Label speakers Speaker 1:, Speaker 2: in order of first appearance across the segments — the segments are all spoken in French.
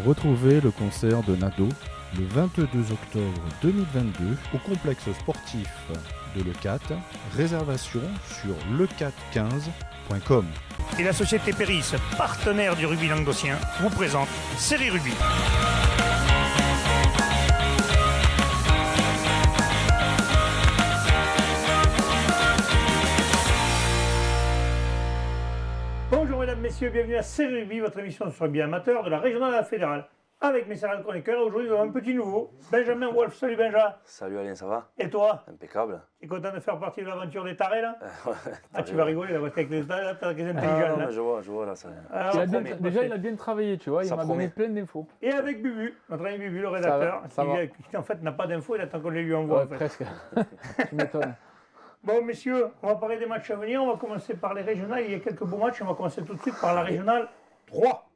Speaker 1: Retrouvez le concert de Nado le 22 octobre 2022 au complexe sportif de Leucate. Réservation sur leucate15.com.
Speaker 2: Et la société Péris, partenaire du rugby languedocien, vous présente Série Rugby. Bonjour mesdames, messieurs, bienvenue à Série Rugby, votre émission sur le rugby amateur de la régionale à la fédérale. Avec mes servants chroniqueurs, aujourd'hui nous avons un petit nouveau, Benjamin Wolf. Salut Benjamin.
Speaker 3: Salut Alain, ça va?
Speaker 2: Et toi?
Speaker 3: Impeccable.
Speaker 2: Tu es content de faire partie de l'aventure des tarés là?
Speaker 3: Ouais,
Speaker 2: Tu vas rigoler là, parce qu'avec les tarés, t'as des intelligents là.
Speaker 3: je vois là. Ça...
Speaker 4: Déjà, il a bien travaillé, tu vois, il
Speaker 3: Ça
Speaker 4: m'a
Speaker 3: promet.
Speaker 4: donné plein d'infos.
Speaker 2: Et avec Bubu, notre ami Bubu, le rédacteur,
Speaker 4: ça va.
Speaker 2: qui en fait n'a pas d'infos, il attend qu'on les lui envoie.
Speaker 4: Ouais,
Speaker 2: en fait.
Speaker 4: presque. Tu m'étonnes.
Speaker 2: Bon, messieurs, on va parler des matchs à venir. On va commencer par les régionales. Il y a quelques beaux matchs. On va commencer tout de suite par la régionale 3.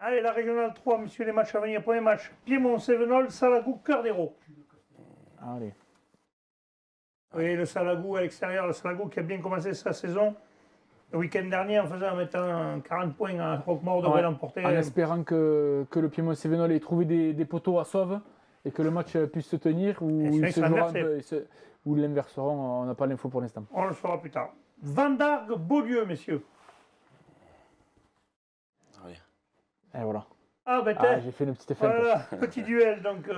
Speaker 2: Allez, la régionale 3, messieurs, les matchs à venir. Premier match, Piémont-Sévenol, Salagou, Cœur d'Hérault.
Speaker 4: Allez.
Speaker 2: Oui, le Salagou à l'extérieur, le Salagou qui a bien commencé sa saison le week-end dernier en mettant 40 points à Roquemort devrait l'emporter.
Speaker 4: En espérant que le Piémont-Sévenol ait trouvé des poteaux à sauve et que le match puisse se tenir ou il se jouera un peu, ou l'inverseront, on n'a pas l'info pour l'instant.
Speaker 2: On le saura plus tard. Vendargue-Beaulieu, messieurs.
Speaker 3: Oui.
Speaker 4: Et voilà.
Speaker 2: Ah, ben
Speaker 4: J'ai fait une petite effet.
Speaker 2: voilà, petit duel. Donc,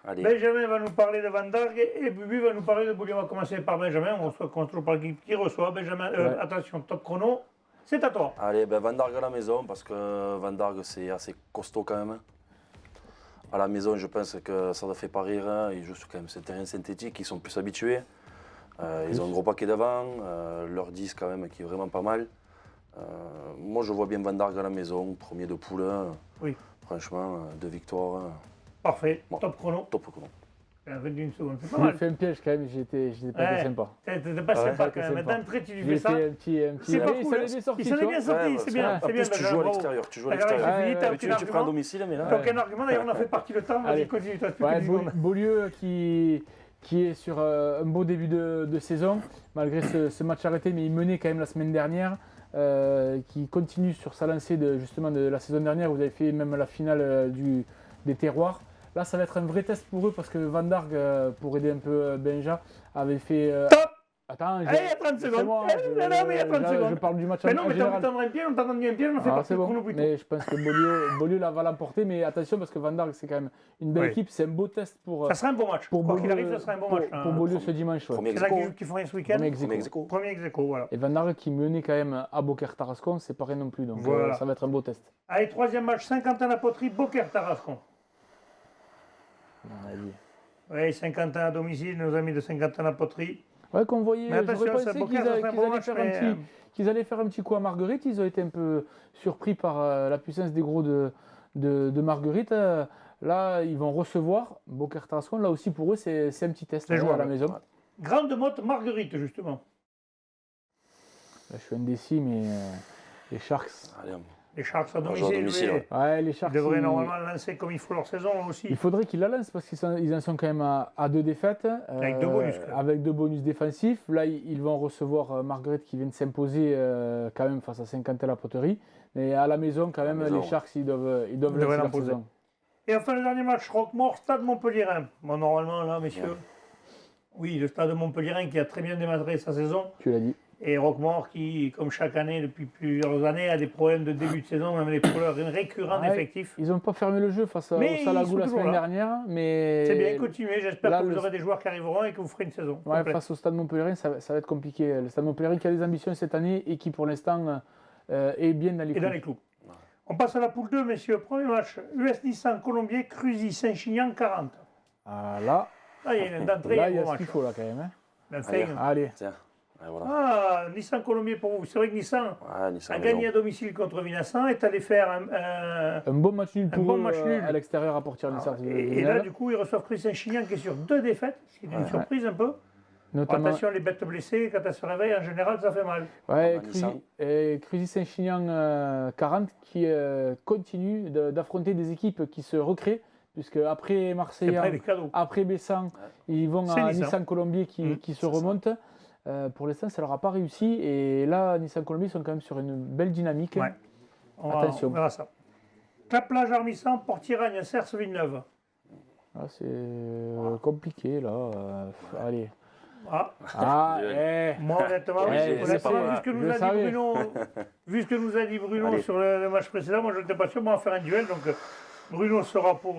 Speaker 3: Allez.
Speaker 2: Benjamin va nous parler de Vendargue et Bubu va nous parler de Beaulieu. On va commencer par Benjamin. On reçoit toujours par l'équipe qui reçoit. Benjamin,
Speaker 4: Ouais.
Speaker 2: attention, top chrono. C'est à toi.
Speaker 3: Allez, ben Vendargue à la maison, parce que Vendargue c'est assez costaud quand même. À la maison, je pense que ça ne fait pas rire. Hein. Ils jouent sur quand même ce terrain synthétique, ils sont plus habitués. Ils ont un gros paquet devant, leur 10 quand même qui est vraiment pas mal. Moi je vois bien Vendargue à la maison, premier de poule.
Speaker 2: Oui.
Speaker 3: Franchement, 2 victoires.
Speaker 2: Parfait.
Speaker 3: Bon.
Speaker 2: Top chrono.
Speaker 3: Top chrono.
Speaker 2: 21 secondes. C'est pas
Speaker 4: J'ai
Speaker 2: mal.
Speaker 4: fait un piège quand même, j'étais pas
Speaker 2: Ouais.
Speaker 4: sympa.
Speaker 2: T'étais pas sympa quand même.
Speaker 4: sympa.
Speaker 2: D'entrée, tu lui
Speaker 4: J'ai
Speaker 2: fais ça.
Speaker 4: fait un petit.
Speaker 2: C'est pas
Speaker 4: Allez,
Speaker 2: cool.
Speaker 4: ça l'est bien sorti.
Speaker 2: Il s'en est
Speaker 4: tu
Speaker 2: bien
Speaker 4: vois.
Speaker 2: sorti.
Speaker 3: Ouais,
Speaker 2: C'est
Speaker 3: ouais,
Speaker 2: bien.
Speaker 3: En
Speaker 2: C'est bien.
Speaker 3: plus, tu joues à
Speaker 2: Bravo.
Speaker 3: l'extérieur. Tu joues à
Speaker 2: Alors,
Speaker 3: l'extérieur.
Speaker 2: j'ai fini, t'as
Speaker 4: Ouais,
Speaker 2: aucun
Speaker 3: Tu prends à
Speaker 2: argument.
Speaker 3: domicile, mais là.
Speaker 2: T'as aucun argument. D'ailleurs, on a fait partie le temps. Vas-y,
Speaker 4: Allez.
Speaker 2: continue. Toi, plus
Speaker 4: Ouais,
Speaker 2: que 10 secondes.
Speaker 4: Beaulieu qui est sur un beau début de saison, malgré ce match arrêté, mais il menait quand même la semaine dernière, qui continue sur sa lancée justement de la saison dernière. Vous avez fait même la finale des terroirs. Là, ça va être un vrai test pour eux parce que Vendargue, pour aider un peu Benja, avait fait.
Speaker 2: Stop.
Speaker 4: Attends,
Speaker 2: Allez, il y a 30 secondes.
Speaker 4: moi,
Speaker 2: Non, mais il y a 30 secondes.
Speaker 4: je parle du match
Speaker 2: Mais non,
Speaker 4: en
Speaker 2: mais t'as
Speaker 4: général.
Speaker 2: entendu un piège, on t'a entendu un piège, on fait
Speaker 4: Ah,
Speaker 2: partie
Speaker 4: c'est
Speaker 2: du
Speaker 4: bon,
Speaker 2: chrono plus tôt.
Speaker 4: mais je pense que Beaulieu là, va l'emporter, mais attention parce que Vendargue c'est quand même une belle
Speaker 2: Oui.
Speaker 4: équipe, c'est un beau test pour
Speaker 2: Ça sera un bon match.
Speaker 4: pour
Speaker 2: Quoi qu'il
Speaker 4: Beaulieu,
Speaker 2: arrive, ça sera un bon
Speaker 4: pour,
Speaker 2: match.
Speaker 4: pour Beaulieu ce dimanche. Ouais.
Speaker 3: Premier
Speaker 2: C'est là
Speaker 3: ex-aequo.
Speaker 2: qu'ils font ce week-end.
Speaker 4: Premier ex-aequo.
Speaker 3: Premier ex-aequo.
Speaker 2: Premier ex-aequo, voilà.
Speaker 4: Et Vendargue qui menait quand même à Beaucaire-Tarascon, c'est pareil non plus, donc
Speaker 2: Voilà.
Speaker 4: ça va être un beau test.
Speaker 2: Allez, troisième match, Saint-Quentin-la-Poterie, Beaucaire-Tarascon. Oui, Saint-Quentin à domicile, nos amis de Saint-Quentin-la-Poterie.
Speaker 4: Ouais, qu'on voyait,
Speaker 2: Mais attention,
Speaker 4: j'aurais
Speaker 2: c'est
Speaker 4: pensé
Speaker 2: Beaucaire, ça serait un bon match, mais,
Speaker 4: qu'ils allaient faire un petit coup à Marguerite, ils ont été un peu surpris par la puissance des gros de Marguerite. Là, ils vont recevoir Beaucaire-Tarascon, là aussi pour eux c'est un petit test
Speaker 2: C'est
Speaker 4: à
Speaker 2: jouable.
Speaker 4: la maison.
Speaker 3: Ouais.
Speaker 2: Grande Motte, Marguerite, justement.
Speaker 4: Là, je suis indécis, mais les Sharks.
Speaker 3: Allez,
Speaker 2: Les Sharks à
Speaker 3: On joue à
Speaker 2: domicile,
Speaker 3: domicile,
Speaker 2: oui.
Speaker 3: ouais.
Speaker 4: Ouais, les Sharks.
Speaker 2: Ils devraient
Speaker 4: ils-
Speaker 2: normalement lancer comme il faut leur saison aussi.
Speaker 4: Il faudrait qu'ils la lancent parce qu'ils en sont quand même à 2 défaites.
Speaker 2: Avec 2 bonus, quand même.
Speaker 4: Avec 2 bonus défensifs. Là, ils vont recevoir Marguerite qui vient de s'imposer quand même face à Saint-Quentin-la-Poterie. Mais à la maison, quand même,
Speaker 3: maison,
Speaker 4: les Sharks, ils doivent
Speaker 2: devraient
Speaker 4: lancer leur
Speaker 2: l'imposer.
Speaker 4: saison.
Speaker 2: Et enfin, le dernier match, Roquemort, Stade Montpellierin. Bon, normalement, là, messieurs, oui, le Stade Montpellierin qui a très bien démarré sa saison.
Speaker 4: Tu l'as dit.
Speaker 2: Et Roquemort qui, comme chaque année, depuis plusieurs années, a des problèmes de début de saison, même des problèmes récurrents
Speaker 4: Ouais,
Speaker 2: d'effectifs.
Speaker 4: Ils n'ont pas fermé le jeu face
Speaker 2: Mais
Speaker 4: au
Speaker 2: ils
Speaker 4: Salagou
Speaker 2: sont
Speaker 4: la
Speaker 2: toujours
Speaker 4: semaine
Speaker 2: là.
Speaker 4: dernière. Mais
Speaker 2: C'est bien, continuez. J'espère
Speaker 4: là,
Speaker 2: que vous
Speaker 4: le-
Speaker 2: aurez des joueurs qui arriveront et que vous ferez une saison
Speaker 4: Ouais,
Speaker 2: complète.
Speaker 4: face au Stade Montpellierin, ça va être compliqué. Le Stade Montpellierin qui a des ambitions cette année et qui, pour l'instant, est bien dans les
Speaker 2: Et dans
Speaker 4: clous.
Speaker 2: les clous. On passe à la poule 2, messieurs. Premier match, US Nissan Colombier, Cruzy, Saint-Chinian, 40.
Speaker 4: Ah, là,
Speaker 2: Là, il y a une d'entrée,
Speaker 4: là,
Speaker 2: il
Speaker 4: il
Speaker 2: y
Speaker 4: y
Speaker 2: a
Speaker 4: a
Speaker 2: un
Speaker 4: ce
Speaker 2: bon
Speaker 4: qu'il
Speaker 2: match.
Speaker 4: faut là quand même. Hein.
Speaker 2: L'entrée.
Speaker 4: Allez.
Speaker 3: Tiens. Ouais, voilà.
Speaker 2: Ah, Nissan Colombier pour vous. C'est vrai que Nissan
Speaker 3: Ouais, Nice à
Speaker 2: a
Speaker 3: la
Speaker 2: gagné
Speaker 3: maison.
Speaker 2: à domicile contre Vinassan, est allé faire
Speaker 4: Un bon match nul pour
Speaker 2: bon
Speaker 4: eux,
Speaker 2: match nul.
Speaker 4: à l'extérieur à portir d'une certaine
Speaker 2: et là, du coup, ils reçoivent Cruzy Saint-Chinian qui est sur 2 défaites, ce qui est une surprise un peu.
Speaker 4: notamment
Speaker 2: Attention, les bêtes blessées, quand elles se réveillent, en général, ça fait mal.
Speaker 4: ouais,
Speaker 3: Nissan.
Speaker 4: Cruzy Saint-Chinian 40 qui continue d'affronter des équipes qui se recréent, puisque après
Speaker 2: C'est
Speaker 4: Marseillan,
Speaker 2: pas des cadeaux.
Speaker 4: après Bessan, ils vont
Speaker 2: C'est
Speaker 4: à
Speaker 2: Nissan.
Speaker 4: Nissan Colombier qui se remonte. Pour l'instant, ça ne leur a pas réussi. Et là, Nissan Colombier sont quand même sur une belle dynamique.
Speaker 2: Ouais.
Speaker 4: Attention.
Speaker 2: On verra ça. Claplage Armissant, Portiragne, Cerce, Villeneuve.
Speaker 4: Ah, c'est compliqué là. Allez.
Speaker 2: Ah, moi honnêtement,
Speaker 3: c'est pas mal.
Speaker 2: vu ce que nous a dit Bruno
Speaker 3: Allez.
Speaker 2: sur le match précédent, moi je n'étais pas sûr, moi on va faire un duel, donc Bruno sera pour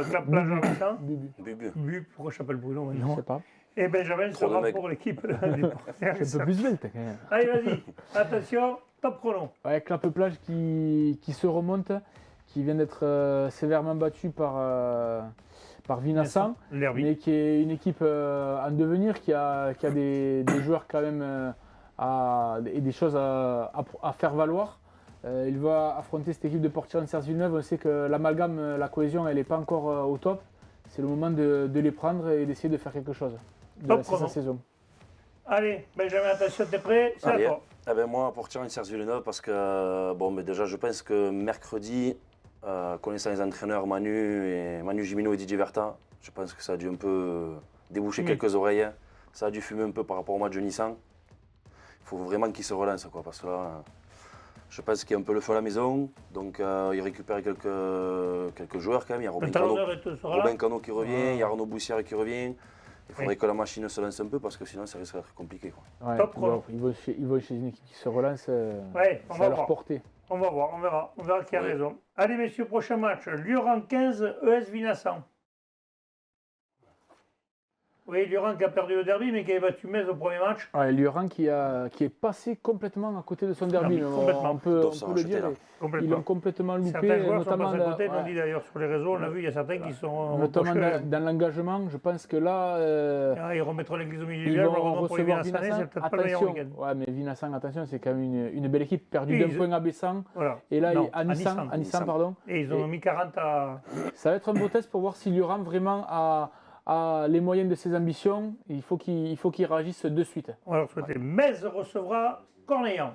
Speaker 2: Claplage Armissant.
Speaker 3: Bubu.
Speaker 2: Pourquoi je s'appelle Bruno
Speaker 4: Je
Speaker 2: maintenant?
Speaker 4: sais pas.
Speaker 2: Et Benjamin
Speaker 3: Trop de
Speaker 2: sera
Speaker 3: mecs.
Speaker 2: pour l'équipe des Portières.
Speaker 4: C'est un peu plus svelte quand même.
Speaker 2: Allez, vas-y, attention, top chrono.
Speaker 4: Ouais, Clappe Plage qui se remonte, qui vient d'être sévèrement battu par Vinassan,
Speaker 2: L'Herbi.
Speaker 4: mais qui est une équipe en devenir, qui a des joueurs quand même et des choses à faire valoir. Il va affronter cette équipe de Portier-Serre-Villeneuve. On sait que l'amalgame, la cohésion, elle n'est pas encore au top. C'est le moment de les prendre et d'essayer de faire quelque chose de
Speaker 2: Top
Speaker 4: lancer
Speaker 2: chrono.
Speaker 4: sa saison.
Speaker 2: Allez, Benjamin, attention, t'es prêt? C'est à
Speaker 3: Allez.
Speaker 2: toi.
Speaker 3: Eh ben moi, pour tirer une Serge Villeneuve, parce que bon, mais déjà, je pense que mercredi, connaissant les entraîneurs Manu Gimino et Didier Verta, je pense que ça a dû un peu déboucher quelques oreilles. Ça a dû fumer un peu par rapport au match de Nissan. Il faut vraiment qu'ils se relancent, quoi, parce que là, je pense qu'il y a un peu le feu à la maison. Donc, il récupère quelques joueurs quand même. Il y a
Speaker 2: Le talonneur sera là.
Speaker 3: Robin Cano qui revient, il y a Arnaud Boussière qui revient. Il faudrait que la machine se lance un peu parce que sinon ça risque d'être compliqué, quoi.
Speaker 4: Ouais,
Speaker 2: Top chrono.
Speaker 4: ils vont chez une équipe qui se relance,
Speaker 2: Ouais, on
Speaker 4: ça
Speaker 2: va
Speaker 4: va leur
Speaker 2: voir.
Speaker 4: porter.
Speaker 2: On va voir, on verra qui a
Speaker 3: Ouais.
Speaker 2: raison. Allez, messieurs, prochain match. Lioran 15, ES Vinassan. Oui, Lioran qui a perdu le derby, mais qui avait battu Metz au premier match.
Speaker 4: Ouais, Lioran qui est passé complètement à côté de son derby.
Speaker 2: mais
Speaker 4: mais
Speaker 2: complètement.
Speaker 4: on peut
Speaker 3: Doivent se
Speaker 4: le
Speaker 3: racheter,
Speaker 4: dire.
Speaker 3: là.
Speaker 4: Ils
Speaker 2: Complètement.
Speaker 4: l'ont complètement loupé,
Speaker 2: Certains joueurs sont
Speaker 4: notamment,
Speaker 2: passés à côté,
Speaker 4: ouais,
Speaker 2: on dit d'ailleurs sur les réseaux, on a vu, il y a certains qui sont
Speaker 4: notamment
Speaker 2: reprochés.
Speaker 4: dans l'engagement. Je pense que là,
Speaker 2: Ah, ils remettront l'église au milieu du
Speaker 4: ils
Speaker 2: village,
Speaker 4: vont
Speaker 2: malheureusement pour les
Speaker 4: recevoir
Speaker 2: Vinassannais,
Speaker 4: Vinassan.
Speaker 2: c'est peut-être pas le meilleur
Speaker 4: Attention,
Speaker 2: week-end.
Speaker 4: ouais, mais Vinassan, attention, c'est quand même une belle équipe, perdue
Speaker 2: Oui,
Speaker 4: d'un
Speaker 2: ils-
Speaker 4: point à Bessan.
Speaker 2: Voilà.
Speaker 4: Et là,
Speaker 2: Non,
Speaker 4: à Nissan, pardon.
Speaker 2: Et ils ont mis 40 à.
Speaker 4: Ça va être un beau test pour voir si Lioran vraiment a les moyens de ses ambitions. Il faut qu'il réagisse de suite.
Speaker 2: On va leur souhaiter. Metz recevra Cornéan.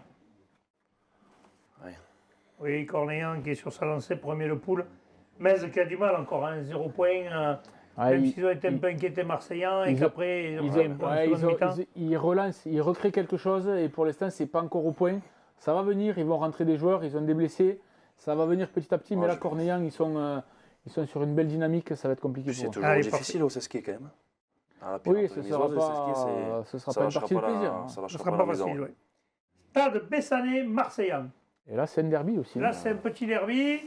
Speaker 3: Ouais.
Speaker 2: Oui, Cornéan qui est sur sa lancée, premier de poule. Metz qui a du mal encore, 0 point.
Speaker 4: Ouais,
Speaker 2: Même
Speaker 4: il-
Speaker 2: s'ils ont été un peu inquiétés Marseillans et
Speaker 4: ils-
Speaker 2: qu'après ils ont
Speaker 4: Ils,
Speaker 2: pris un peu en seconde mi-temps.
Speaker 4: ils relancent, ils recréent quelque chose et pour l'instant, c'est pas encore au point. Ça va venir, ils vont rentrer des joueurs, ils ont des blessés. Ça va venir petit à petit, mais
Speaker 3: Ouais,
Speaker 4: là,
Speaker 3: je-
Speaker 4: Cornéan, ils sont sur une belle dynamique, ça va être compliqué
Speaker 3: C'est
Speaker 4: pour eux.
Speaker 3: toujours
Speaker 2: Allez,
Speaker 3: difficile au Sesquier quand même. À la
Speaker 4: Oui,
Speaker 3: Piraterie
Speaker 4: ce
Speaker 3: Misoise, le Sesquier,
Speaker 4: sera
Speaker 3: ça
Speaker 4: pas une
Speaker 3: lâchera
Speaker 4: partie de
Speaker 3: pas
Speaker 4: plaisir.
Speaker 3: la- ça
Speaker 2: Ce
Speaker 3: lâchera
Speaker 2: sera
Speaker 3: pas
Speaker 2: pas
Speaker 3: la maison.
Speaker 2: facile, oui. Stade Bessanet-Marseillan.
Speaker 4: Et là, c'est un derby aussi.
Speaker 2: Là, c'est un petit derby.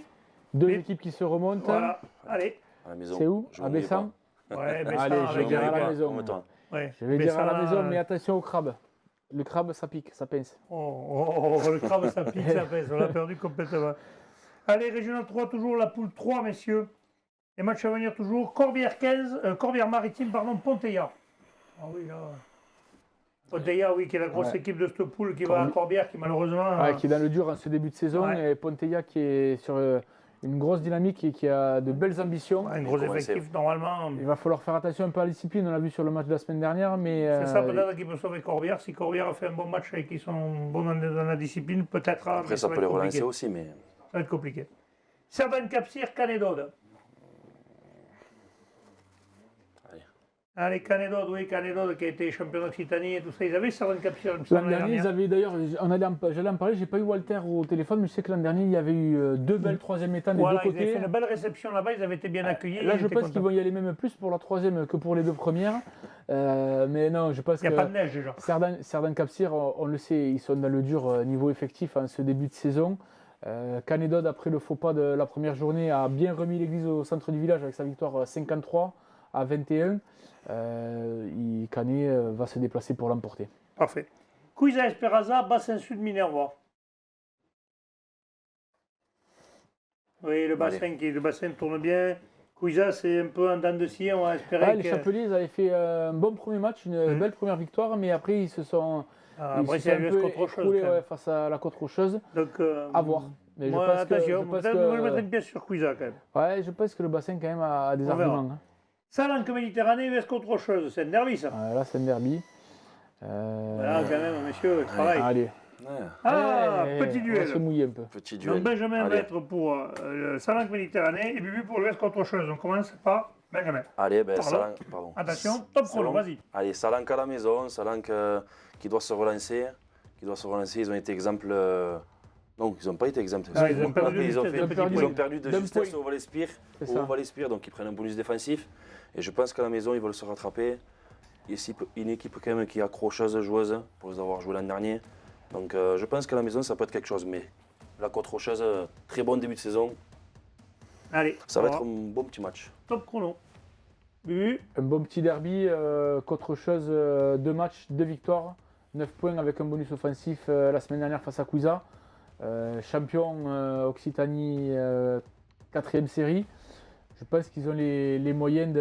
Speaker 4: Deux
Speaker 2: mais-
Speaker 4: équipes qui se remontent.
Speaker 2: Voilà. Allez.
Speaker 3: À la maison.
Speaker 4: C'est où
Speaker 3: Je
Speaker 4: À
Speaker 3: m'ennuie
Speaker 4: Bessan.
Speaker 2: Ouais, Bessan
Speaker 4: Allez, je
Speaker 2: avec
Speaker 4: vais dire à la
Speaker 2: Gariba.
Speaker 4: maison.
Speaker 3: Comme toi.
Speaker 2: Ouais.
Speaker 4: Je vais dire à la
Speaker 2: Bessan,
Speaker 4: maison, mais attention au crabe. Le crabe, ça pique, ça pince.
Speaker 2: Le crabe, ça pique, ça pèse. On l'a perdu complètement. Allez, Régional 3, toujours la poule 3, messieurs. Les matchs à venir toujours. Corbière-Maritime, Ponteilla. Ah oui, là. Ponteilla, oui, qui est la grosse
Speaker 4: Ouais.
Speaker 2: équipe de cette poule qui va à Corbière, qui malheureusement.
Speaker 4: Ouais, qui est dans le dur en ce début de saison.
Speaker 2: Ouais.
Speaker 4: Et Ponteilla qui est sur une grosse dynamique et qui a de belles ambitions.
Speaker 2: Un gros
Speaker 3: Comment
Speaker 2: effectif, normalement.
Speaker 4: Il va falloir faire attention un peu à la discipline. On l'a vu sur le match de la semaine dernière. Mais,
Speaker 2: C'est ça peut-être qui peut sauver Corbière. Si Corbière a fait un bon match et qu'ils sont bons dans la discipline, peut-être.
Speaker 3: Après,
Speaker 2: mais
Speaker 3: ça
Speaker 2: va
Speaker 3: peut les
Speaker 2: être
Speaker 3: relancer
Speaker 2: compliqué.
Speaker 3: aussi, mais
Speaker 2: Ça va être compliqué. Cerdan-Capcir, Canédode. Allez, Canédode, oui, Canédode qui a été champion d'Occitanie et tout ça. Ils avaient Cerdan-Capcir, il me semble,
Speaker 4: l'an dernier, ils avaient d'ailleurs, j'allais en parler, j'ai pas eu Walter au téléphone, mais je sais que l'an dernier, il y avait eu deux belles troisième mi-temps des
Speaker 2: Voilà,
Speaker 4: deux
Speaker 2: ils avaient
Speaker 4: côtés.
Speaker 2: fait une belle réception là-bas, ils avaient été bien accueillis.
Speaker 4: Là,
Speaker 2: ils
Speaker 4: je
Speaker 2: étaient
Speaker 4: pense
Speaker 2: contents.
Speaker 4: qu'ils vont y aller même plus pour la troisième que pour les deux premières. Mais non, je pense
Speaker 2: Il n'y a
Speaker 4: que
Speaker 2: pas de neige déjà.
Speaker 4: Cerdan-Capcir, on le sait, ils sont dans le dur niveau effectif en ce début de saison. Canédode, après le faux pas de la première journée, a bien remis l'église au centre du village avec sa victoire 53 à 21. Canet va se déplacer pour l'emporter.
Speaker 2: Parfait. Cuisa Esperanza, bassin sud Minervois. Oui, le bassin tourne bien. Cuisa, c'est un peu en dents de scie, on va espérer
Speaker 4: Les
Speaker 2: que...
Speaker 4: Chapeliers, ils avaient fait un bon premier match, une belle première victoire, mais après ils se sont,
Speaker 2: Après,
Speaker 4: ils se
Speaker 2: c'est
Speaker 4: sont
Speaker 2: la
Speaker 4: un peu
Speaker 2: contre chose.
Speaker 4: écroulés
Speaker 2: quand même.
Speaker 4: ouais, face à la côte rocheuse.
Speaker 2: Donc,
Speaker 4: À voir. Mais
Speaker 2: moi,
Speaker 4: je pense
Speaker 2: attention,
Speaker 4: que,
Speaker 2: peut-être moi, je mettrais une pièce sur Cuisa quand même.
Speaker 4: ouais, je pense que le bassin quand même a des
Speaker 2: On verra.
Speaker 4: arguments. Hein.
Speaker 2: Salanque Méditerranée, Vesco autre chose, c'est un derby ça.
Speaker 4: Là, c'est un derby.
Speaker 2: Voilà, quand même, messieurs, travail.
Speaker 4: Allez.
Speaker 3: ouais,
Speaker 2: Ah,
Speaker 4: Ouais,
Speaker 2: petit
Speaker 4: On va
Speaker 2: duel.
Speaker 4: se mouiller un peu.
Speaker 3: petit
Speaker 2: Donc
Speaker 3: duel.
Speaker 2: Benjamin va
Speaker 3: Allez.
Speaker 2: être pour Salanque Méditerranée et Bubu pour le Vesco autre chose. On commence par Benjamin.
Speaker 3: Allez, ben,
Speaker 2: Pardon.
Speaker 3: Salanque, pardon.
Speaker 2: Attention, top chrono,
Speaker 3: Salanque.
Speaker 2: vas-y.
Speaker 3: Allez, Salanque à la maison, Salanque qui doit se relancer. Ils ont été exemple Non, ils n'ont pas été exempts.
Speaker 2: Ah, ils ont perdu de
Speaker 3: Ils ont
Speaker 2: justesse,
Speaker 3: fait-
Speaker 2: d'un petit
Speaker 3: ils ont
Speaker 2: point.
Speaker 3: perdu de
Speaker 4: D'un
Speaker 3: justesse
Speaker 4: point.
Speaker 3: au Val-Espire,
Speaker 4: C'est ça.
Speaker 3: donc ils prennent un bonus défensif. Et je pense qu'à la maison, ils veulent se rattraper. Et c'est une équipe quand même qui est accrocheuse, joueuse, pour les avoir joués l'an dernier. Donc je pense qu'à la maison, ça peut être quelque chose. Mais la Côte Rocheuse, très bon début de saison.
Speaker 2: Allez,
Speaker 3: Ça va
Speaker 2: on
Speaker 3: être un bon petit match.
Speaker 2: top chrono. Bubu,
Speaker 4: Un bon petit derby, Côte Rocheuse, 2 matchs, 2 victoires, 9 points avec un bonus offensif la semaine dernière face à Couza. Champion Occitanie, 4e série. Je pense qu'ils ont les moyens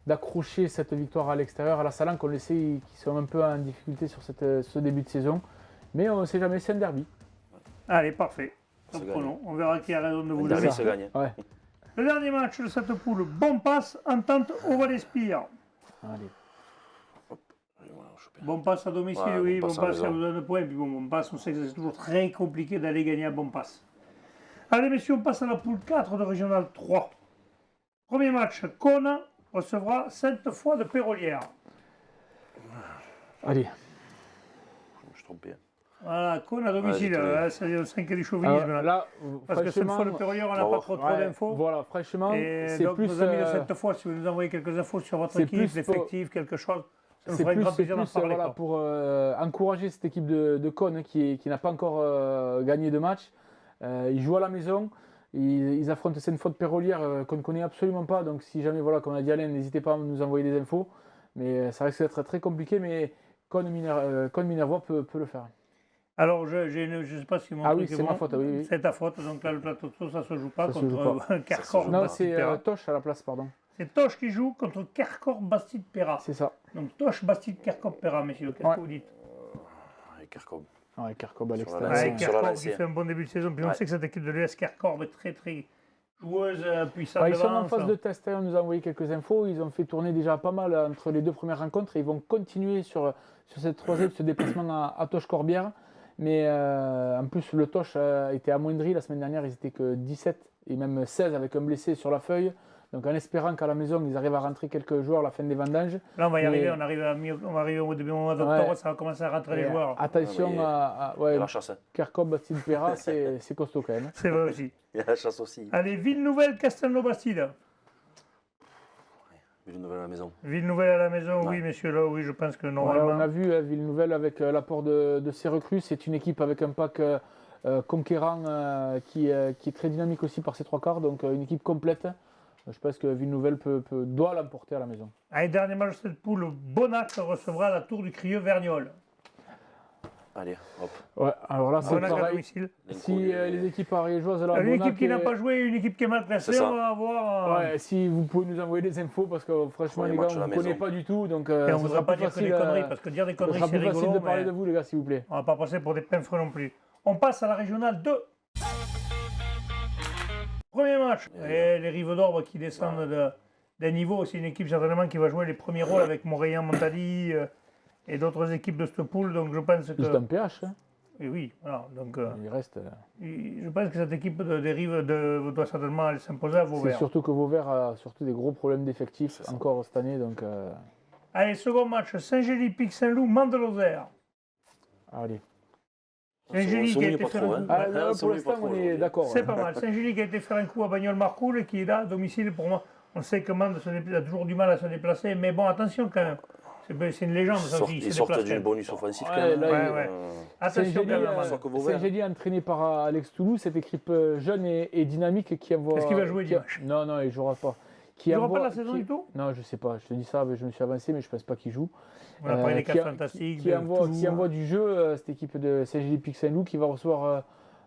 Speaker 4: d'accrocher cette victoire à l'extérieur. À la Salanque, on le sait, qu'ils sont un peu en difficulté sur ce début de saison. Mais on ne sait jamais, c'est un derby.
Speaker 2: allez, parfait.
Speaker 3: Ça
Speaker 2: Top
Speaker 3: gagne.
Speaker 2: chrono. On verra qui a raison de vous
Speaker 3: Le
Speaker 2: le
Speaker 3: derby
Speaker 2: dire.
Speaker 3: se gagne.
Speaker 4: Ouais.
Speaker 2: Le dernier match de cette poule, bon passe, entente au Val-Espire.
Speaker 4: Allez.
Speaker 2: Bon passe à domicile,
Speaker 3: Ouais,
Speaker 2: oui,
Speaker 3: bon
Speaker 2: bon
Speaker 3: passe à la
Speaker 2: passe, ça
Speaker 3: maison.
Speaker 2: vous donne point. Et puis bon passe, on sait que c'est toujours très compliqué d'aller gagner à bon passe. Allez, messieurs, on passe à la poule 4 de Régional 3. Premier match, Kona recevra Sainte-Foy de Pérolière.
Speaker 4: Allez.
Speaker 3: Je me suis trompé.
Speaker 2: Voilà, Kona à domicile,
Speaker 3: désolé.
Speaker 2: c'est le 5 du chauvinisme.
Speaker 4: Alors,
Speaker 2: là.
Speaker 4: là,
Speaker 2: Parce que Sainte-Foy de
Speaker 4: franchement,
Speaker 2: Pérolière, on n'a
Speaker 3: bon,
Speaker 2: pas trop
Speaker 4: ouais,
Speaker 2: d'infos.
Speaker 4: voilà, franchement,
Speaker 2: Et
Speaker 4: c'est
Speaker 2: donc,
Speaker 4: plus,
Speaker 2: nos amis de Sainte-Foy, si vous nous envoyez quelques infos sur votre
Speaker 4: c'est
Speaker 2: équipe,
Speaker 4: plus pour-
Speaker 2: l'effectif, quelque chose, ça nous
Speaker 4: c'est
Speaker 2: fera un
Speaker 4: plus,
Speaker 2: grand
Speaker 4: c'est
Speaker 2: plaisir d'en
Speaker 4: plus,
Speaker 2: parler.
Speaker 4: voilà,
Speaker 2: quoi.
Speaker 4: pour encourager cette équipe de Cône qui n'a pas encore gagné de match. Ils jouent à la maison. Ils affrontent Sainte-Foy de Pérolière qu'on ne connaît absolument pas. Donc si jamais, voilà, comme a dit Alain, n'hésitez pas à nous envoyer des infos. Mais ça risque d'être très compliqué. Mais Cône Minervois peut le faire.
Speaker 2: Alors, je ne sais pas si mon
Speaker 4: Ah
Speaker 2: truc
Speaker 4: oui,
Speaker 2: est
Speaker 4: c'est ma
Speaker 2: bon.
Speaker 4: faute, oui, oui.
Speaker 2: C'est ta faute, donc là, le plateau de sauce, ça ne se joue pas
Speaker 4: Ça se joue
Speaker 2: contre
Speaker 3: Ça
Speaker 2: Kercor.
Speaker 3: se joue
Speaker 4: Non,
Speaker 3: pas.
Speaker 4: c'est
Speaker 2: Bastide-Péra.
Speaker 4: Toche à la place, pardon.
Speaker 2: C'est Toche qui joue contre Kercor Bastide-Péra.
Speaker 4: C'est ça.
Speaker 2: Donc Toche Bastide Kercor Péra, messieurs, qu'est-ce
Speaker 4: Ouais.
Speaker 2: que vous dites?
Speaker 3: Avec Kerkhoff.
Speaker 4: Ouais, Kercob à
Speaker 3: Sur la
Speaker 4: l'extérieur.
Speaker 3: lancée.
Speaker 2: Ouais,
Speaker 3: sur
Speaker 2: Kercor
Speaker 3: la
Speaker 2: qui
Speaker 3: lancée.
Speaker 2: fait un bon début de saison. Puis on
Speaker 3: Ouais.
Speaker 2: sait que cette équipe de l'US Kercor est très très joueuse, puissante.
Speaker 4: Ouais, ils sont en
Speaker 2: devant,
Speaker 4: phase
Speaker 2: ça.
Speaker 4: de test, hein, on nous a envoyé quelques infos, ils ont fait tourner déjà pas mal entre les deux premières rencontres et ils vont continuer sur cette troisième, ce déplacement à Toche-Corbière. Mais en plus, le Toche était amoindri la semaine dernière, ils étaient que 17 et même 16 avec un blessé sur la feuille. Donc en espérant qu'à la maison, ils arrivent à rentrer quelques joueurs à la fin des vendanges.
Speaker 2: Là, on va y
Speaker 4: Mais-
Speaker 2: arriver, on va arriver au début du mois d'octobre,
Speaker 4: Ouais.
Speaker 2: ça va commencer à rentrer les
Speaker 4: Et
Speaker 2: joueurs.
Speaker 4: attention
Speaker 3: Ouais, mais
Speaker 4: ouais,
Speaker 3: Il y a la chasse. Hein.
Speaker 4: Kerkhoff, Bastide-Péra, c'est costaud quand même.
Speaker 2: C'est vrai aussi.
Speaker 3: Il y a la chasse aussi.
Speaker 2: Allez, Ville-Nouvelle, Castelnau-Bastide.
Speaker 3: Villeneuve à la maison.
Speaker 2: Ville-Nouvelle à la maison, oui,
Speaker 3: Ouais.
Speaker 2: messieurs, là, oui, je pense que
Speaker 4: Ouais,
Speaker 2: normalement.
Speaker 4: on a vu Ville-Nouvelle avec l'apport de ses recrues. C'est une équipe avec un pack conquérant qui est très dynamique aussi par ses trois quarts. Donc une équipe complète. Je pense que Ville-Nouvelle doit l'emporter à la maison.
Speaker 2: Allez, dernier match de cette poule, Bonac recevra la tour du Crieux Vergnol.
Speaker 3: Allez, hop.
Speaker 4: Ouais, alors là, c'est
Speaker 2: Bonac à
Speaker 4: pareil.
Speaker 2: domicile.
Speaker 4: Si les équipes ariégeoises, là,
Speaker 2: Une équipe
Speaker 4: Bonac
Speaker 2: qui n'a
Speaker 4: et-
Speaker 2: pas joué, une équipe qui est mal classée,
Speaker 3: C'est ça.
Speaker 2: on va avoir.
Speaker 4: Ouais, si vous pouvez nous envoyer des infos, parce que franchement,
Speaker 3: Ouais,
Speaker 4: les gars,
Speaker 3: match à
Speaker 4: on
Speaker 3: la
Speaker 4: ne connaît
Speaker 3: maison.
Speaker 4: pas du tout. Donc,
Speaker 2: et on
Speaker 4: ça
Speaker 2: ne
Speaker 4: sera
Speaker 2: voudra pas
Speaker 4: plus
Speaker 2: dire que des
Speaker 4: facile,
Speaker 2: conneries, parce que dire des
Speaker 4: ça
Speaker 2: conneries,
Speaker 4: sera
Speaker 2: c'est
Speaker 4: plus facile
Speaker 2: rigolo,
Speaker 4: de parler
Speaker 2: mais
Speaker 4: de vous, les gars, s'il vous plaît.
Speaker 2: on ne va pas passer pour des pinfres non plus. On passe à la régionale 2. Premier match. Et les Rives d'Orbe qui descendent d'un niveau. C'est une équipe certainement qui va jouer les premiers rôles avec Montréal, Montali et d'autres équipes de cette poule. Donc je pense que.
Speaker 4: Juste un PH, hein.
Speaker 2: Et oui, voilà. Donc
Speaker 4: Il reste.
Speaker 2: je pense que cette équipe des Rives doit certainement aller s'imposer à
Speaker 4: C'est
Speaker 2: Vauvert.
Speaker 4: surtout que Vauvert a surtout des gros problèmes d'effectifs
Speaker 3: C'est ça.
Speaker 4: encore cette année. Donc,
Speaker 2: Allez, second match. Saint-Gély-Pic-Saint-Loup, Mande-Lozère.
Speaker 4: allez.
Speaker 2: Saint-Gély qui a
Speaker 3: s'ennuie
Speaker 2: été
Speaker 3: pas
Speaker 2: faire
Speaker 3: trop.
Speaker 2: un
Speaker 3: Hein.
Speaker 2: coup.
Speaker 4: Ah,
Speaker 3: On
Speaker 4: là, pour
Speaker 3: s'ennuie
Speaker 4: l'instant,
Speaker 3: pas trop
Speaker 4: on est
Speaker 3: aujourd'hui.
Speaker 4: d'accord.
Speaker 2: C'est pas mal. Saint-Gély qui a été faire un coup à Bagnols-Marcoul et qui est là, à domicile pour moi. On sait que Mande a toujours du mal à se déplacer, mais bon, attention quand même. C'est une légende, ça aussi.
Speaker 3: Ils sortent du bonus offensif
Speaker 4: Ouais,
Speaker 3: quand même.
Speaker 4: là,
Speaker 2: Ouais. Attention
Speaker 4: Saint-Gély,
Speaker 2: quand même. Mande.
Speaker 3: Soit que Vauvert.
Speaker 4: Saint-Gély entraîné par Alex Toulouse, cette équipe jeune et dynamique qui envoie.
Speaker 2: Est-ce qu'il va jouer
Speaker 4: qui-
Speaker 2: dimanche?
Speaker 4: Non, non, il ne jouera pas.
Speaker 2: Il n'y aura pas la saison du tout?
Speaker 4: Non, je sais pas. Je te dis ça, mais je me suis avancé, mais je pense pas qu'il joue.
Speaker 2: On a parlé des
Speaker 4: qui
Speaker 2: 4
Speaker 4: a-
Speaker 2: fantastiques.
Speaker 4: qui
Speaker 2: de
Speaker 4: envoie
Speaker 2: Toulouse.
Speaker 4: du jeu, cette équipe de Saint-Gély Pic Saint-Loup qui va recevoir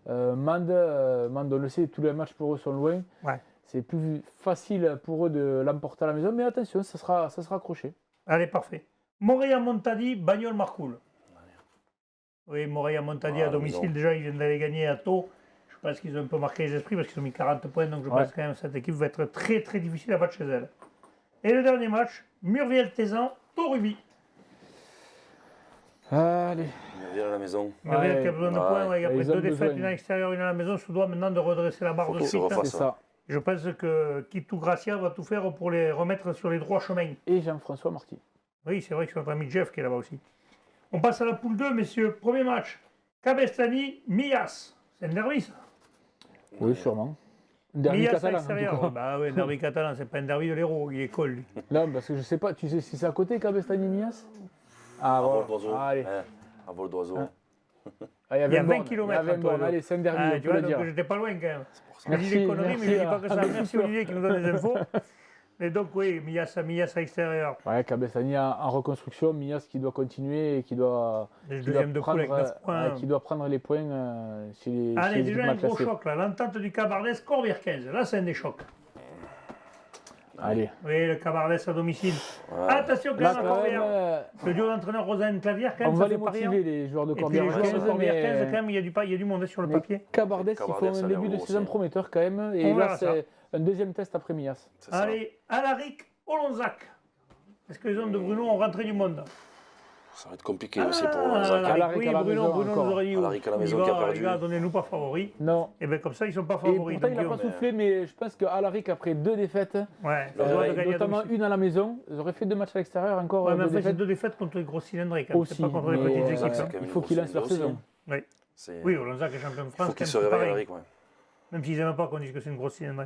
Speaker 4: Mande. Mande, on le sait, tous les matchs pour eux sont loin.
Speaker 2: Ouais.
Speaker 4: C'est plus facile pour eux de l'emporter à la maison, mais attention, ça sera accroché.
Speaker 2: Allez, parfait. Montréal-Montadi, Bagnols-Marcoul. Oui, Montréal-Montadi à
Speaker 3: Ah,
Speaker 2: domicile,
Speaker 3: maison.
Speaker 2: déjà, ils viennent d'aller gagner à Taux. Je pense qu'ils ont un peu marqué les esprits parce qu'ils ont mis 40 points, donc je
Speaker 4: Ouais.
Speaker 2: pense quand même que cette équipe va être très très difficile à battre chez elle. Et le dernier match, Murviel-Tézan, Taux-Rubis.
Speaker 4: Allez.
Speaker 3: Viens à la maison.
Speaker 2: Murviel
Speaker 4: Ouais.
Speaker 2: qui a besoin de
Speaker 3: Ouais.
Speaker 2: points, ouais, après
Speaker 4: Ils ont
Speaker 2: deux défaites,
Speaker 4: besoin.
Speaker 2: une à l'extérieur, une à la maison, se doit maintenant de redresser la barre
Speaker 3: Faut
Speaker 2: de
Speaker 3: qu'ils se
Speaker 2: suite. hein.
Speaker 3: refassent.
Speaker 4: C'est ça.
Speaker 2: Je pense que Kitou Gracia va tout faire pour les remettre sur les droits chemins.
Speaker 4: Et Jean-François Marty.
Speaker 2: Oui, c'est vrai que c'est notre ami Jeff qui est là-bas aussi. On passe à la poule 2, messieurs. Premier match, Cabestany, Mias. C'est un derby, ça.
Speaker 4: Oui, sûrement. Derby
Speaker 2: Mias à
Speaker 4: catalan, en
Speaker 2: l'extérieur.
Speaker 4: tout cas.
Speaker 2: Bah oui, derby catalan, c'est pas un derby de l'Hérault, il est colle. Lui.
Speaker 4: Non, parce que je sais pas, tu sais si c'est à côté Cabestany-Mias? Ah,
Speaker 3: À
Speaker 4: voilà.
Speaker 3: vol d'oiseau.
Speaker 4: Allez.
Speaker 3: Ouais, à vol d'oiseau.
Speaker 4: Ah.
Speaker 2: Il
Speaker 4: Ah,
Speaker 2: y a 20
Speaker 4: bornes.
Speaker 2: km
Speaker 4: Il y a 20
Speaker 2: entre
Speaker 4: bornes.
Speaker 2: eux.
Speaker 4: Allez, c'est un derby,
Speaker 2: Ah,
Speaker 4: on
Speaker 2: tu
Speaker 4: peut
Speaker 2: vois,
Speaker 4: le dire.
Speaker 2: donc j'étais pas loin quand même.
Speaker 3: Pour ça.
Speaker 2: Je dis des conneries, mais je dis pas que ça.
Speaker 4: merci
Speaker 2: Merci
Speaker 4: à-
Speaker 2: Olivier qui nous donne les infos. Mais donc oui, Mias à l'extérieur.
Speaker 4: Ouais, Cabestany en reconstruction, Mias qui doit continuer et qui doit,
Speaker 2: Le
Speaker 4: qui
Speaker 2: deuxième de
Speaker 4: doit
Speaker 2: poule
Speaker 4: prendre,
Speaker 2: avec 9 points.
Speaker 4: qui doit prendre les points chez les, chez
Speaker 2: Allez,
Speaker 4: les
Speaker 2: déjà
Speaker 4: équipes
Speaker 2: un
Speaker 4: mal
Speaker 2: gros
Speaker 4: classées.
Speaker 2: choc là. L'entente du Cabardès, Corbière 15. Là, c'est un des chocs.
Speaker 4: Allez.
Speaker 2: Oui, le Cabardès à domicile.
Speaker 3: Ouais.
Speaker 2: Attention quand
Speaker 4: Là,
Speaker 2: même à
Speaker 4: quand
Speaker 2: Corbière.
Speaker 4: même,
Speaker 2: Le duo d'entraîneur Rosanne Clavière, quand
Speaker 4: on
Speaker 2: même,
Speaker 4: va
Speaker 2: ça
Speaker 4: les
Speaker 2: fait pas rien.
Speaker 4: motiver, les joueurs de
Speaker 2: Et puis
Speaker 4: Corbière
Speaker 2: les joueurs de
Speaker 4: 15,
Speaker 2: Corbière
Speaker 4: mais-
Speaker 2: 15, quand même, il y a du monde sur le
Speaker 4: mais
Speaker 2: papier.
Speaker 4: Cabardès, ils
Speaker 3: Cabardès,
Speaker 4: font
Speaker 3: ça
Speaker 4: un
Speaker 3: a l'air
Speaker 4: début de
Speaker 3: gros
Speaker 4: saison
Speaker 3: aussi.
Speaker 4: prometteur quand même. Et
Speaker 2: On verra
Speaker 4: là,
Speaker 2: ça.
Speaker 4: c'est un deuxième test après Mias.
Speaker 3: C'est ça.
Speaker 2: Allez, Alaric, Olonzac. Est-ce que les hommes de Bruno ont rentré du monde?
Speaker 3: Ça va être compliqué aussi pour Zach.
Speaker 2: Alaric,
Speaker 4: Alaric
Speaker 2: oui,
Speaker 4: à la
Speaker 2: Bruno,
Speaker 4: maison
Speaker 2: Bruno
Speaker 4: encore.
Speaker 2: nous aurait dit où
Speaker 3: Alaric à la
Speaker 2: On y
Speaker 3: maison
Speaker 2: va,
Speaker 3: qui a perdu.
Speaker 2: les gars, donnez-nous pas favoris.
Speaker 4: Non.
Speaker 2: Et bien comme ça, ils sont pas
Speaker 4: Et
Speaker 2: favoris.
Speaker 4: pourtant, il n'a
Speaker 2: donc,
Speaker 4: pas soufflé, mais je pense qu'Alaric, après 2 défaites,
Speaker 2: ouais, ça doit de gagner à
Speaker 4: notamment
Speaker 2: domicile.
Speaker 4: une à la maison, ils auraient fait 2 matchs à l'extérieur, encore
Speaker 2: Ouais, mais
Speaker 4: 2
Speaker 2: en fait, c'est
Speaker 4: défaites
Speaker 2: 2 défaites contre les gros cylindriques. Hein. C'est
Speaker 4: aussi.
Speaker 2: pas contre les
Speaker 4: Mais,
Speaker 2: petites
Speaker 3: ça,
Speaker 2: équipes.
Speaker 3: c'est
Speaker 2: hein.
Speaker 3: quand même
Speaker 4: il faut
Speaker 3: une
Speaker 4: qu'ils lancent leur
Speaker 3: grosse idée
Speaker 4: saison.
Speaker 2: Oui.
Speaker 3: C'est-
Speaker 2: Oui, Olonzac est champion de
Speaker 3: Il
Speaker 2: France.
Speaker 3: faut qu'il
Speaker 2: quand
Speaker 3: se
Speaker 2: même, c'est
Speaker 3: réveille,
Speaker 2: pareil.
Speaker 3: Alaric. Ouais.
Speaker 2: Même s'ils n'aiment pas qu'on dise que c'est une grosse cylindrée.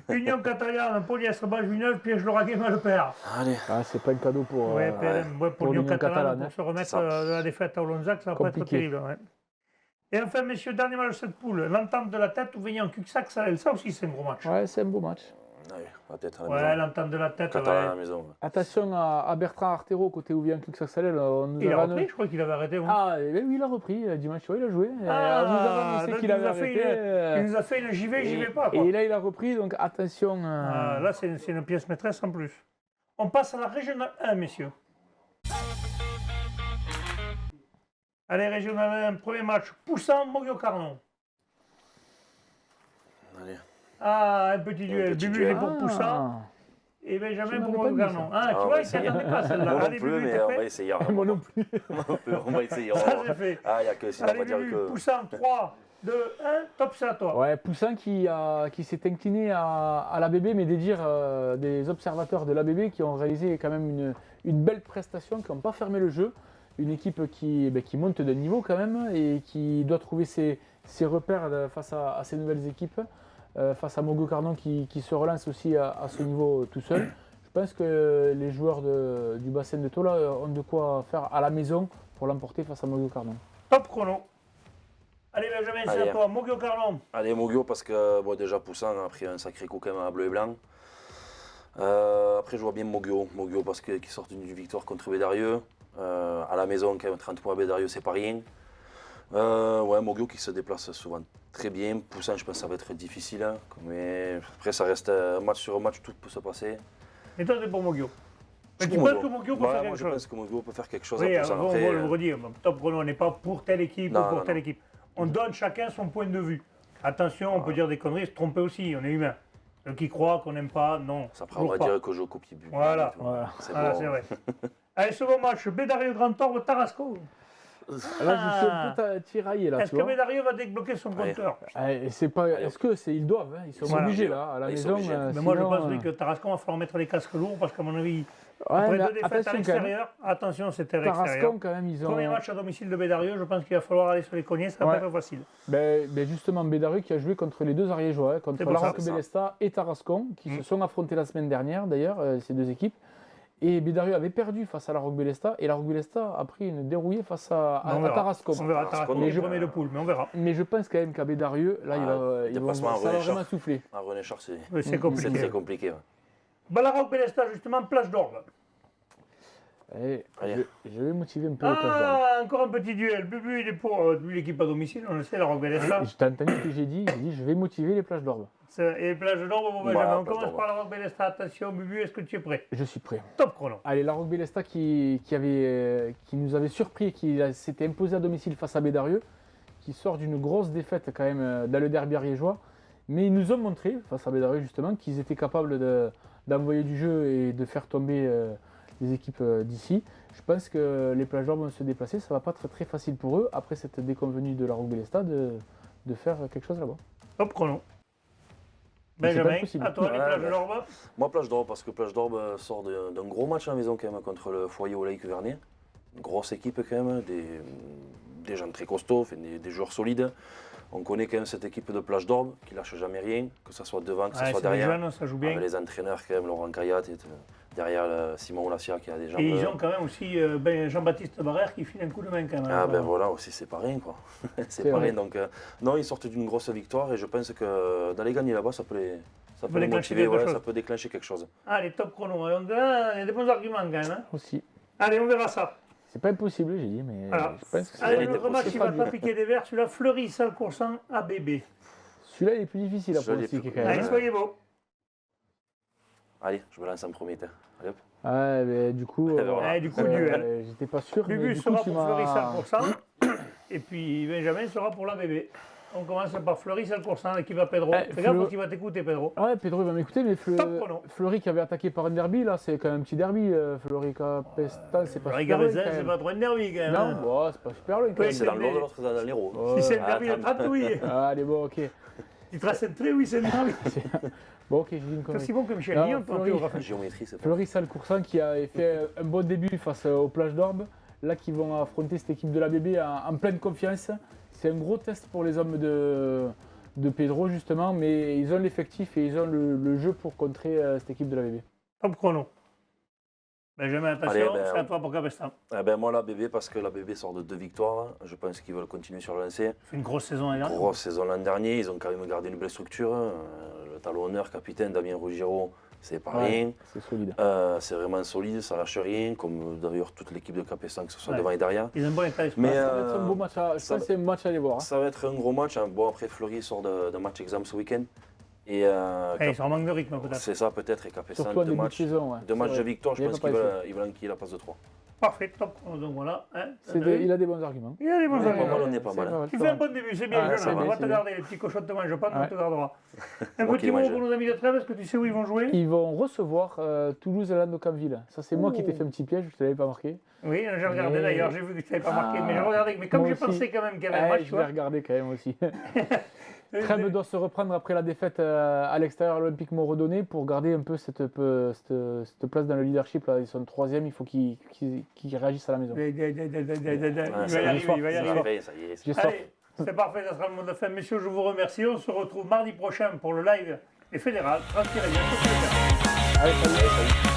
Speaker 2: Union Catalan, Polyestre, Bâche Villeneuve, piège Lauragais, Malpère.
Speaker 3: Allez.
Speaker 4: Ah, c'est pas un cadeau pour.
Speaker 2: Ouais, pour
Speaker 4: pour
Speaker 2: l'Union
Speaker 4: l'Union
Speaker 2: Catalane,
Speaker 4: catalane,
Speaker 2: pour
Speaker 4: hein.
Speaker 2: se remettre
Speaker 3: C'est ça.
Speaker 2: de la défaite à Olonzac, ça va pas être
Speaker 4: Compliqué.
Speaker 2: terrible. Ouais. Et enfin, messieurs, dernier match de cette poule, l'entente de la tête ou venir en cul-de-sac, ça aussi c'est un gros match.
Speaker 4: Ouais, c'est un beau match.
Speaker 3: Allez, la tête à la
Speaker 2: Ouais,
Speaker 3: maison.
Speaker 2: l'entente de la tête,
Speaker 3: Catalan à la
Speaker 2: ouais.
Speaker 3: maison. Ouais.
Speaker 4: Attention à Bertrand Artero, côté Ouvian Cluxaxalel. On nous
Speaker 2: Il a
Speaker 4: avait
Speaker 2: repris, je crois qu'il avait arrêté.
Speaker 4: Ah, eh ben oui, il a repris. Dimanche soir, il a joué.
Speaker 2: Ah,
Speaker 4: On nous avait annoncé
Speaker 2: donc
Speaker 4: qu'il
Speaker 2: il
Speaker 4: avait
Speaker 2: nous a fait
Speaker 4: arrêté.
Speaker 2: Il nous a fait une j'y vais pas. Quoi.
Speaker 4: Et là, il a repris, donc attention.
Speaker 2: Ah, là, c'est une pièce maîtresse en plus. On passe à la régionale 1, messieurs. Allez, régionale 1, premier match. Poussant, Moguio-Carnon.
Speaker 3: Allez.
Speaker 2: Ah, un petit duel.
Speaker 3: petit
Speaker 2: Bubu,
Speaker 3: duel.
Speaker 2: il est pour Poussant.
Speaker 4: Ah,
Speaker 2: Et Benjamin
Speaker 4: Je
Speaker 2: pour
Speaker 4: n'avais pas dit
Speaker 2: Moguio-Carnon.
Speaker 4: ça.
Speaker 2: Ah, tu
Speaker 3: Ah,
Speaker 2: vois,
Speaker 3: ouais,
Speaker 2: il
Speaker 3: ça y est.
Speaker 2: s'attendait pas à celle-là.
Speaker 3: Moi non
Speaker 2: Allez,
Speaker 3: plus,
Speaker 2: Bubu,
Speaker 3: mais
Speaker 2: t'es
Speaker 3: on
Speaker 2: prêt
Speaker 3: va essayer.
Speaker 4: moi non plus.
Speaker 3: On va essayer.
Speaker 2: Ça, c'est fait.
Speaker 3: Ah, il n'y a que si on
Speaker 2: Allez,
Speaker 3: va dire
Speaker 2: Bubu,
Speaker 3: que.
Speaker 2: Poussant, 3, 2, 1, top, c'est à toi.
Speaker 4: Ouais, Poussin qui s'est incliné à l'ABB, mais des observateurs de l'ABB qui ont réalisé quand même une belle prestation, qui n'ont pas fermé le jeu. Une équipe qui monte de niveau quand même et qui doit trouver ses repères face à ces nouvelles équipes, face à Moguio-Carnon qui se relance aussi à ce niveau tout seul. Je pense que les joueurs du bassin de Tola ont de quoi faire à la maison pour l'emporter face à Moguio-Carnon.
Speaker 2: Top chrono. Allez, Benjamin, c'est
Speaker 3: Allez.
Speaker 2: à toi. Moguio-Carnon.
Speaker 3: Allez, Mogio, parce que bon, déjà Poussin a pris un sacré coup quand même à bleu et blanc. Après, je vois bien Mogio parce qu'ils sortent d'une victoire contre Bédarieux. À la maison, quand même, 30 points à Bédarieux, c'est pas rien. Ouais, Mogio qui se déplace souvent très bien. Poussin, je pense que ça va être difficile. Hein, mais après, ça reste match sur match, tout peut se passer.
Speaker 2: Et toi, c'est pour Moguio. Mais tu
Speaker 3: Pour
Speaker 2: penses
Speaker 3: Mogio.
Speaker 2: que Moguio peut
Speaker 3: Ouais,
Speaker 2: faire
Speaker 3: moi,
Speaker 2: quelque
Speaker 3: je
Speaker 2: chose?
Speaker 3: pense que Mogio peut faire quelque chose
Speaker 2: Oui,
Speaker 3: à Poussin.
Speaker 2: on
Speaker 3: Après,
Speaker 2: va le redire. Top chrono, on n'est pas pour telle équipe
Speaker 3: Non,
Speaker 2: ou pour
Speaker 3: non,
Speaker 2: telle
Speaker 3: non.
Speaker 2: équipe. On donne chacun son point de vue. Attention, on peut dire des conneries, se tromper aussi, on est humain. Ceux qui croient qu'on n'aime pas, non.
Speaker 3: ça après, on
Speaker 2: toujours
Speaker 3: va
Speaker 2: pas.
Speaker 3: dire que je copie but.
Speaker 2: Voilà.
Speaker 3: C'est
Speaker 2: Voilà,
Speaker 3: bon.
Speaker 2: c'est vrai. Allez, second match, Bédarieux Grand Orbe, Tarasco.
Speaker 4: Là, je suis un peu tiraillé là,
Speaker 2: Est-ce
Speaker 4: tu
Speaker 2: que
Speaker 4: vois.
Speaker 2: Bédarieux va débloquer son
Speaker 3: Ouais.
Speaker 2: compteur?
Speaker 4: Et c'est pas. Est-ce que c'est ils doivent, hein, ils sont
Speaker 2: Voilà.
Speaker 4: obligés là à la
Speaker 3: Ils sont
Speaker 4: maison.
Speaker 3: obligés.
Speaker 2: Mais moi, je
Speaker 4: sinon,
Speaker 2: pense oui, que Tarascon va falloir mettre les casques lourds parce qu'à mon avis,
Speaker 4: ouais,
Speaker 2: après
Speaker 4: mais
Speaker 2: deux défaites à
Speaker 4: attention quand même.
Speaker 2: l'extérieur, attention, c'était à l'extérieur.
Speaker 4: Tarascon quand même, ils ont.
Speaker 2: Premier match à domicile de Bédarieux, je pense qu'il va falloir aller sur les cognets, ça va
Speaker 4: Ouais.
Speaker 2: pas être facile.
Speaker 4: Ben justement, Bédarieux qui a joué contre les deux Ariégeois, contre
Speaker 2: C'est pour
Speaker 4: la
Speaker 2: ça,
Speaker 4: Roque
Speaker 3: c'est ça.
Speaker 4: Bélesta et Tarascon, qui se sont affrontés la semaine dernière d'ailleurs, ces deux équipes. Et Bédarieux avait perdu face à la Roque Bélesta et la Roque Bélesta a pris une dérouillée face à
Speaker 2: On verra.
Speaker 4: Tarascon.
Speaker 2: On verra,
Speaker 3: Tarascon,
Speaker 2: Tarascon
Speaker 3: mais
Speaker 2: est
Speaker 3: je-
Speaker 2: premier de poule, mais on verra.
Speaker 4: Mais je pense quand même qu'à Bédarieux, là,
Speaker 3: déplacement à
Speaker 4: ça va
Speaker 3: René
Speaker 4: vraiment
Speaker 3: Char.
Speaker 4: souffler.
Speaker 3: À René Char, c'est
Speaker 2: Oui, c'est
Speaker 3: c'est
Speaker 2: compliqué.
Speaker 3: très compliqué. Ouais.
Speaker 2: Bah, la Roque Bélesta, justement, plage d'Orbe.
Speaker 4: Et
Speaker 3: Allez.
Speaker 4: je vais motiver un peu les places d'Orbe.
Speaker 2: Ah, encore un petit duel. Bubu, il est pour lui, l'équipe à domicile, on le sait, la Roque Bélesta.
Speaker 4: Et je t'ai entendu ce que j'ai dit je vais motiver les plages d'Orbe.
Speaker 2: Et plage d'Orbe, bon,
Speaker 3: Ouais,
Speaker 2: Benjamin. On
Speaker 3: plage
Speaker 2: commence
Speaker 3: d'Orbe.
Speaker 2: par la Roque Bélesta. Attention, Bubu, est-ce que tu es prêt?
Speaker 4: Je suis prêt.
Speaker 2: Top chrono.
Speaker 4: Allez, la Roque Bélesta qui nous avait surpris, s'était imposé à domicile face à Bédarieux, qui sort d'une grosse défaite quand même dans le derby ariégeois. Mais ils nous ont montré, face à Bédarieux justement, qu'ils étaient capables d'envoyer du jeu et de faire tomber les équipes d'ici. Je pense que les plages d'Orbe vont se déplacer, ça va pas être très facile pour eux, après cette déconvenue de la Roque Bélesta, de faire quelque chose là-bas.
Speaker 2: Top chrono.
Speaker 4: Mais c'est pas
Speaker 2: Benjamin,
Speaker 4: impossible.
Speaker 2: à toi, les
Speaker 3: Ouais,
Speaker 2: plages
Speaker 3: ouais.
Speaker 2: d'Orbe.
Speaker 3: Moi, Plage d'Orbe, parce que Plage d'Orbe sort d'un gros match à la maison quand même contre le Foyer au Lake Vernier. Une grosse équipe quand même, des gens très costauds, des joueurs solides. On connaît quand même cette équipe de Plage d'Orbe qui lâche jamais rien, que ce soit devant, que ce
Speaker 2: Ouais,
Speaker 3: soit
Speaker 2: c'est des
Speaker 3: derrière.
Speaker 2: jeunes, ça joue bien.
Speaker 3: Avec les entraîneurs quand même, Laurent Kayat, et derrière Simon Lassia qui a des jambes.
Speaker 2: Et ils ont quand même aussi Jean-Baptiste Barrère qui file un coup de main quand même.
Speaker 3: Ah ben voilà, aussi c'est pas rien quoi. c'est pas
Speaker 4: vrai.
Speaker 3: rien. Donc non, ils sortent d'une grosse victoire et je pense que d'aller gagner là-bas, ça peut les
Speaker 2: déclencher
Speaker 3: motiver,
Speaker 2: quelque
Speaker 3: ouais,
Speaker 2: chose.
Speaker 3: ça peut déclencher quelque chose.
Speaker 2: Allez, top chrono. Et il y a des bons arguments quand même. Hein.
Speaker 4: Aussi.
Speaker 2: Allez, on verra ça.
Speaker 4: C'est pas impossible, j'ai dit, mais
Speaker 2: Voilà.
Speaker 4: je pense que c'est
Speaker 2: Allez,
Speaker 3: Réalité
Speaker 2: l'autre match, il
Speaker 3: possible.
Speaker 2: va pas piquer des verres. Celui-là, Fleury, Salcoursan, ABB.
Speaker 4: celui-là il est plus difficile à
Speaker 3: Celui-là, il est
Speaker 4: pronostiquer
Speaker 3: plus-
Speaker 4: quand même.
Speaker 2: Allez,
Speaker 3: Ouais.
Speaker 2: soyez beaux.
Speaker 3: Allez, je me lance en premier. Tiens. Allez hop.
Speaker 4: Ouais, mais du coup,
Speaker 3: Et ben voilà.
Speaker 2: Allez, du coup, duel.
Speaker 4: j'étais pas sûr. mais
Speaker 2: Bubu
Speaker 4: du coup,
Speaker 2: sera
Speaker 4: tu
Speaker 2: pour Fleury,
Speaker 4: m'as.
Speaker 2: Salcoursan. Et puis Benjamin sera pour l'ABB. On commence par Fleury, Salcoursan, l'équipe à Pedro.
Speaker 4: Eh,
Speaker 2: Fais gaffe
Speaker 4: Fleu-
Speaker 2: parce qu'il va t'écouter, Pedro.
Speaker 4: Ouais, Pedro il va m'écouter, mais
Speaker 2: Top chrono.
Speaker 4: Fleury qui avait attaqué par un derby, là, c'est quand même un petit derby. Fleury Capestan, c'est pas
Speaker 2: Fleury,
Speaker 4: super loin
Speaker 2: Gabezin,
Speaker 4: quand
Speaker 2: c'est
Speaker 4: même.
Speaker 2: pas trop un derby quand même.
Speaker 4: Non,
Speaker 2: hein.
Speaker 4: bon, c'est pas super loin quand
Speaker 2: Oui,
Speaker 4: même.
Speaker 3: C'est dans l'eau de l'autre, c'est dans l'héros.
Speaker 4: Oh,
Speaker 2: Si c'est un
Speaker 4: ouais.
Speaker 2: derby de Tratouille,
Speaker 4: Allez, bon, ok.
Speaker 2: il trace un trait, oui, c'est un derby.
Speaker 4: Bon, ok, j'ai dit une
Speaker 2: C'est
Speaker 4: connerie.
Speaker 2: aussi bon que Michel
Speaker 4: Non,
Speaker 2: Lyon,
Speaker 4: Fleury.
Speaker 2: en
Speaker 3: Géométrie, c'est pas.
Speaker 4: Fleury Salcoursan qui a fait un bon début face aux plages d'Orbe. Là, qui vont affronter cette équipe de l'ABB en pleine confiance. C'est un gros test pour les hommes de Pedro, justement, mais ils ont l'effectif et ils ont le jeu pour contrer cette équipe de l'ABB.
Speaker 2: Top chrono. Benjamin, attention,
Speaker 3: Allez, ben,
Speaker 2: c'est à toi pour Cabestan.
Speaker 3: Eh ben moi la BB parce que la BB sort de 2 victoires. Je pense qu'ils veulent continuer sur le lancer.
Speaker 2: C'est une grosse saison l'année dernière.
Speaker 3: Grosse saison l'an dernier, ils ont quand même gardé une belle structure. Le talonneur, capitaine Damien Ruggiero, c'est pas
Speaker 4: Ouais.
Speaker 3: rien.
Speaker 4: C'est solide.
Speaker 3: C'est vraiment solide, ça lâche rien, comme d'ailleurs toute l'équipe de Capestan, que ce soit
Speaker 2: Ouais.
Speaker 3: devant et derrière.
Speaker 2: Ils ont un bon état d'esprit.
Speaker 3: Mais
Speaker 4: Ça va être un beau match je pense que c'est un match à aller voir. Hein.
Speaker 3: ça va être un gros match. Hein. Bon, après, Fleury sort d'un match examen ce week-end. Et
Speaker 2: Ils sont en manque de rythme peut-être.
Speaker 3: c'est ça, peut-être. Et Capestan,
Speaker 4: Surtout en
Speaker 3: deux
Speaker 4: début de
Speaker 3: matchs,
Speaker 4: saison. Ouais.
Speaker 3: deux matchs
Speaker 4: C'est
Speaker 3: de
Speaker 4: vrai.
Speaker 3: victoire, je
Speaker 4: Il y
Speaker 3: pense
Speaker 4: avait
Speaker 3: qu'ils
Speaker 4: pas
Speaker 3: veulent enquiller la passe de 3.
Speaker 2: Parfait, top chrono. Donc voilà. Hein,
Speaker 4: Il a des bons arguments.
Speaker 2: Il a des bons
Speaker 3: Ouais,
Speaker 2: arguments.
Speaker 3: pas mal, on est pas
Speaker 4: C'est
Speaker 3: mal.
Speaker 4: mal,
Speaker 2: Tu
Speaker 4: ça
Speaker 2: fais un
Speaker 4: va.
Speaker 2: bon début, c'est bien,
Speaker 4: Ah,
Speaker 2: jeune
Speaker 4: c'est
Speaker 2: homme.
Speaker 4: bien,
Speaker 2: On va
Speaker 4: c'est
Speaker 2: te
Speaker 4: bien.
Speaker 2: garder, les petits cochons ne te mangent pas, on
Speaker 4: Ouais.
Speaker 2: te gardera. Un
Speaker 3: Moi
Speaker 2: petit
Speaker 3: qui
Speaker 2: mot
Speaker 3: mange.
Speaker 2: pour nos amis de trêve, est-ce que tu sais où ils vont jouer?
Speaker 4: Ils vont recevoir Toulouse Land au Campville. Ça, c'est moi qui t'ai fait un petit piège, je ne te l'avais pas marqué.
Speaker 2: Oui, j'ai regardé
Speaker 4: Mais-
Speaker 2: d'ailleurs, j'ai vu que tu n'avais pas marqué, mais j'ai
Speaker 4: Ah,
Speaker 2: regardé. Mais comme
Speaker 4: moi
Speaker 2: j'ai
Speaker 4: aussi.
Speaker 2: pensé quand même qu'il y avait un match, tu
Speaker 4: Je vais
Speaker 2: vois.
Speaker 4: regarder quand même aussi. Trèbes doit se reprendre après la défaite à l'extérieur à l'Olympique Montredonné pour garder un peu cette place dans le leadership. Là. Ils sont 3e, il faut qu'ils réagissent à la maison.
Speaker 2: Il va y
Speaker 3: ça y est,
Speaker 2: arriver, il va y
Speaker 3: ça
Speaker 2: arriver.
Speaker 3: y est, ça y est.
Speaker 4: J'ai soif.
Speaker 2: Allez, c'est parfait, ça sera le mot de la fin. Messieurs, je vous remercie. On se retrouve mardi prochain pour le live des fédérales. Tranquille, bien sûr.
Speaker 4: Allez, salut.
Speaker 3: Allez, salut.